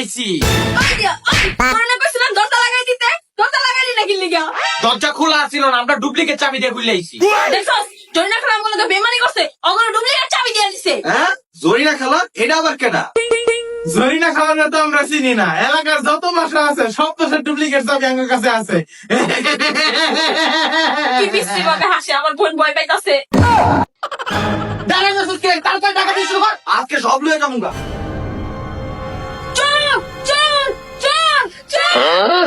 আইছি। দরজা লাগাই দিতে, দরজা লাগাইলি নাকি লিগা? দরজা খোলা ছিল না, আমরা ডুপ্লিকেট চাবি দিয়ে খুলে আইছি। দেখছস জরিনা খালা আমাকে বেমানি করছে, অগর ডুপ্লিকেট চাবি দিয়ে দিছে। হ্যাঁ, জরিনা খালা এটা আবার কেনা? জরিনা খাওয়ানো তো আমরা চিনি না, এলাকার যত বাসা আছে সব তো ডুপ্লিকেট চাবি আমার কাছে আছে। কি বিশ্রী ভাবে হাসে, আমার বোন ভয় পাইতাছে। দাঁড়ান না সুস্কে, তাড়াতাড়ি ডাকাতি শুরু কর। আজকে সব লয়ে যাবো। চল চল চল চল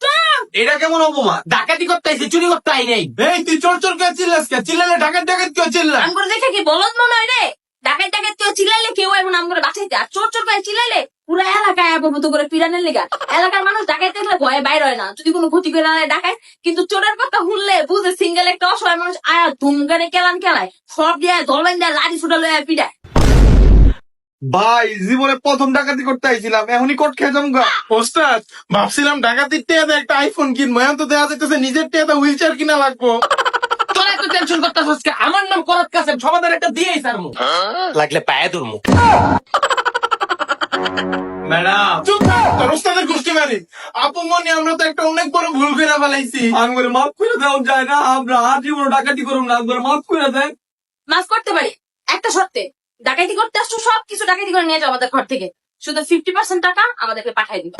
চল। এটা কেমন অপমান? ডাকাতি করতে আইছি, চুরি করতে আই নাই। এই তুই চোর চোর কে চিল্লাস কে? চিল্লালে ডাকাত ডাকাত কেউ চিল্লা? আমগর দেখে কি বলদ মনে হয় রে? ডাকাত ডাকাত কেউ চিল্লাইলে কেউ এখন আমগরে বাঁচাইতে, আর চোর চোর করে চিল্লাইলে পুরো এলাকায় মতো করে পিরানের লেগা। এলাকার মানুষ ডাকাত দেখলে ভয়ে বাইর হয় না, যদি কোনো ক্ষতি করে আনে ডাকাত। কিন্তু চোরের কথা শুনলে বুঝে সিঙ্গেল একটা অসহায় মানুষ আয়া ধুমগানে কেলান কেলায়, সব দিয়ে ধরবেন দেয়, লাঠি ছুটা লয়ে পিটায়। ভাই জীবনে প্রথম ডাকাতি করতে আইছিলাম, এখনই কোট খেয়ে যাবো। ওস্তাদ ভাবছিলাম ডাকাতির টেয়াতে একটা আইফোন কিনবো, এখন তো দেখা যাইতেছে নিজের টেয়াতে হুইল চেয়ার কিনা লাগবো। তোরা এত টেনশন করতেছিস কে? আমার নাম করাত কাসেম, সমাধান একটা দিয়েই সারমু। লাগলে পায়ে ধরমু। ম্যাডাম, চুপ থাক, তোর ওস্তাদের গোষ্ঠী মারি। আপু মনে আমরা তো একটা অনেক বড় ভুল করে ফেলাইছি। আঙ্গুরে মাফ করে দেওয়া যায় না? আমরা আর জীবন ডাকাতি করুন না, একবার মাফ করে দেন। মাফ করতে পারি একটা শর্তে, ডাকাতি করতে আসছো সব কিছু ডাকাতি করে নিয়ে যাও আমাদের ঘর থেকে, শুধু 50% টাকা আমাদেরকে পাঠাই দিবা।